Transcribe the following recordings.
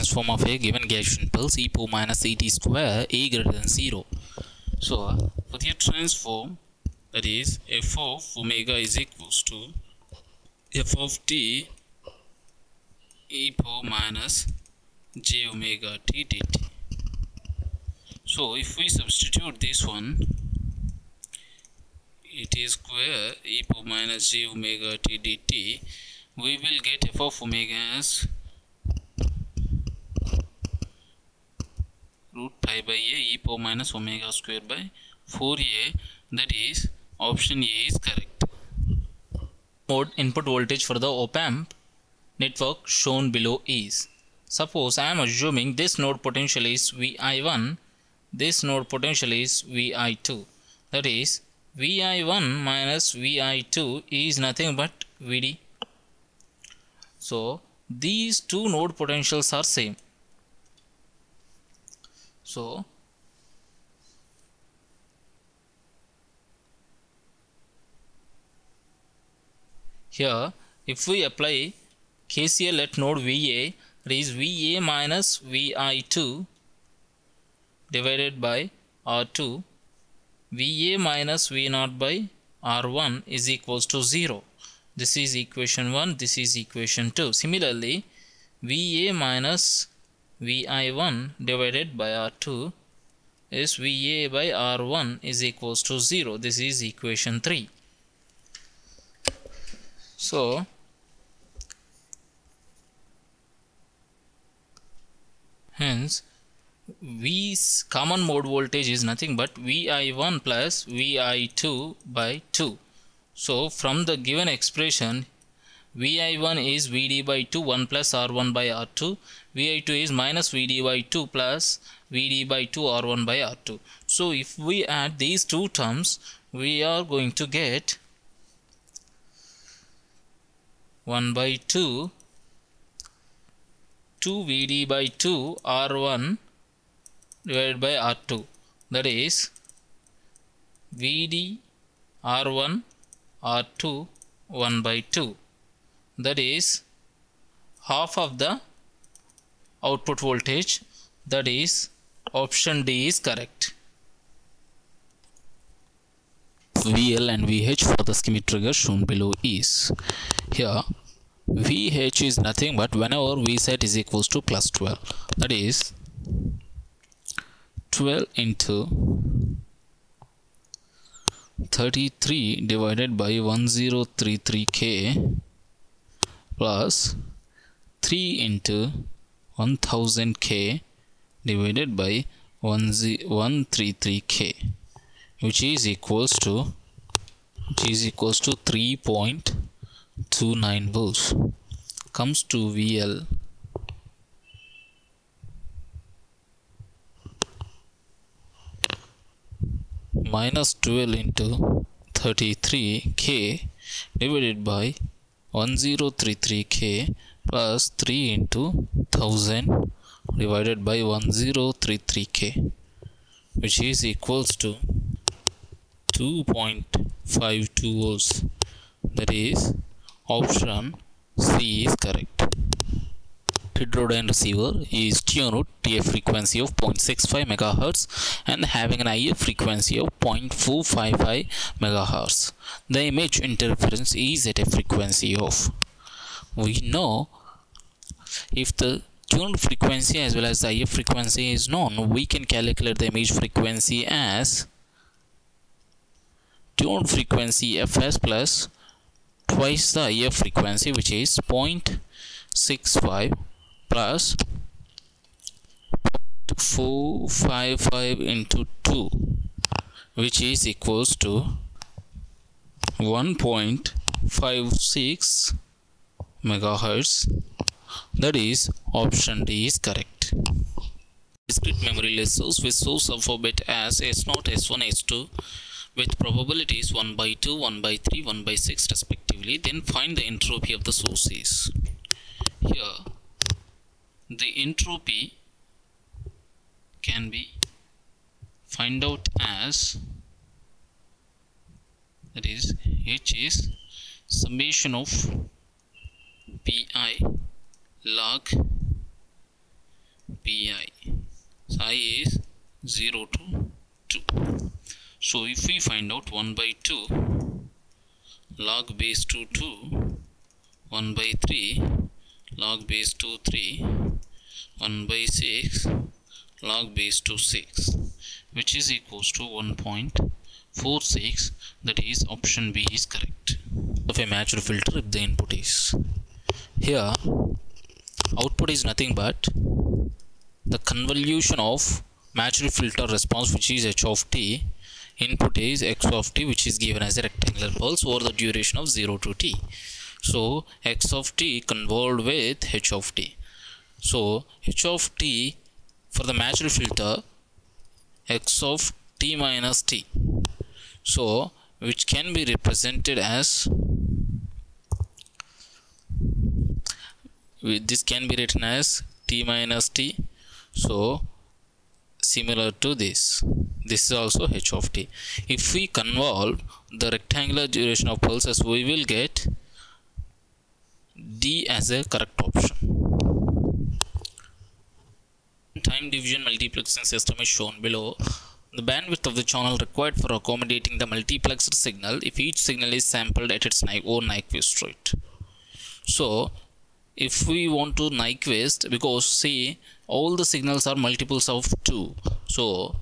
transform of a given Gaussian pulse e power minus et square a greater than 0. So Fourier transform, that is f of omega is equals to f of t e power minus j omega t dt. So if we substitute this one, it is square e power minus j omega t dt, we will get f of omega as root pi by a e power minus omega square by 4a, that is option A is correct. Mode input voltage for the op-amp network shown below is, suppose I am assuming this node potential is Vi1, this node potential is Vi2, that is Vi1 minus Vi2 is nothing but Vd. So these two node potentials are same. So here if we apply KCL at node VA, it is VA minus Vi2 divided by R2, VA minus V0 by R1 is equals to 0. This is equation 1, this is equation 2. Similarly, VA minus Vi1 divided by R2 is VA by R1 is equals to 0. This is equation 3. So hence V's common mode voltage is nothing but Vi1 plus Vi2 by 2. So from the given expression, Vi1 is Vd by 2, 1 plus R1 by R2. Vi2 is minus Vd by 2 plus Vd by 2 R1 by R2. So if we add these two terms, we are going to get 1 by 2 Vd by 2 R1 divided by R2, that is Vd R1 R2 1 by 2, that is half of the output voltage, that is option D is correct. VL and VH for the schematic trigger shown below is, here VH is nothing but whenever V set is equals to plus 12, that is 12 into 33 divided by 1033K plus 3 into 1000K divided by 133K, which is equals to 3.29 volts. Comes to VL minus 12 into 33K divided by 1033K plus 3 into 1000 divided by 1033K, which is equals to 2.52 volts. That is option C is correct. Heterodyne receiver is tuned to a frequency of 0.65 MHz and having an IF frequency of 0.455 MHz. The image interference is at a frequency of, we know if the tuned frequency as well as the IF frequency is known, we can calculate the image frequency as tuned frequency Fs plus twice the IF frequency, which is 0.65 plus 0.455 into 2, which is equals to 1.56 megahertz. That is option D is correct. Discrete memory lasers with source alphabet as S0, S1, S2 with probabilities 1 by 2, 1 by 3, 1 by 6 respectively. Then find the entropy of the sources. Here the entropy can be find out as, that is H is summation of Pi log pi. I is 0 to 2. So if we find out 1 by 2 log base 2 2, 1 by 3 log base 2 3, 1 by 6 log base 2 6, which is equals to 1.46, that is option B is correct. Of a matched filter, if the input is here, output is nothing but the convolution of matched filter response, which is h of t, input is x of t, which is given as a rectangular pulse over the duration of 0 to t. So x of t convolved with h of t. So h of t for the matched filter, x of t minus t, so which can be represented as, this can be written as t minus t. So similar to this is also h of t. If we convolve the rectangular duration of pulses, we will get D as a correct option. Time division multiplexing system is shown below. The bandwidth of the channel required for accommodating the multiplexed signal if each signal is sampled at its own Nyquist rate. So if we want to Nyquist, because see all the signals are multiples of 2, so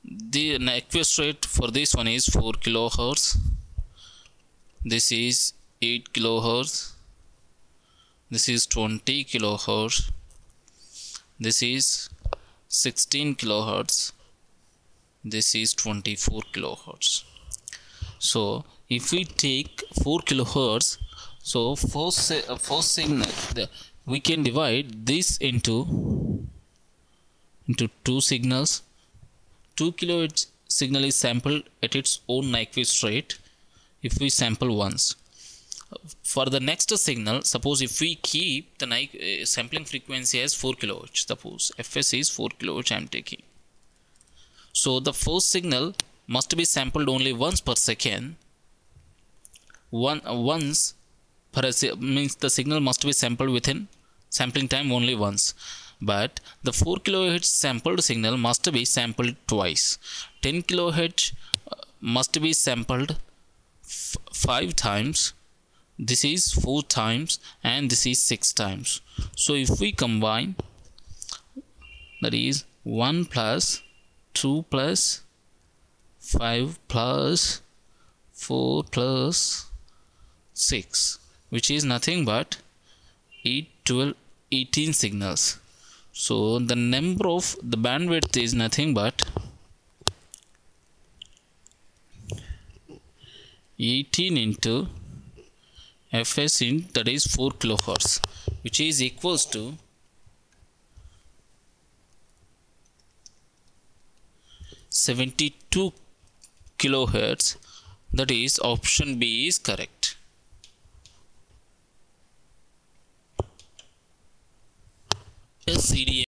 the Nyquist rate for this one is 4 kilohertz, this is 8 kilohertz, this is 20 kilohertz, this is 16 kilohertz, this is 24 kilohertz. So if we take 4 kilohertz, so first signal, we can divide this into 2 signals. 2 kilohertz signal is sampled at its own Nyquist rate if we sample once. For the next signal, suppose if we keep the sampling frequency as 4 kilohertz, suppose fs is 4 kilohertz I am taking. So the first signal must be sampled only once per second. Once per means the signal must be sampled within sampling time only once. But the 4 kilohertz sampled signal must be sampled twice. 10 kilohertz must be sampled 5 times. This is 4 times and this is 6 times. So if we combine, that is 1 plus 2 plus 5 plus 4 plus 6, which is nothing but 8, 12, 18 signals. So the number of the bandwidth is nothing but 18 into fs in, that is 4 kilohertz, which is equals to 72 kilohertz. That is option B is correct. CDM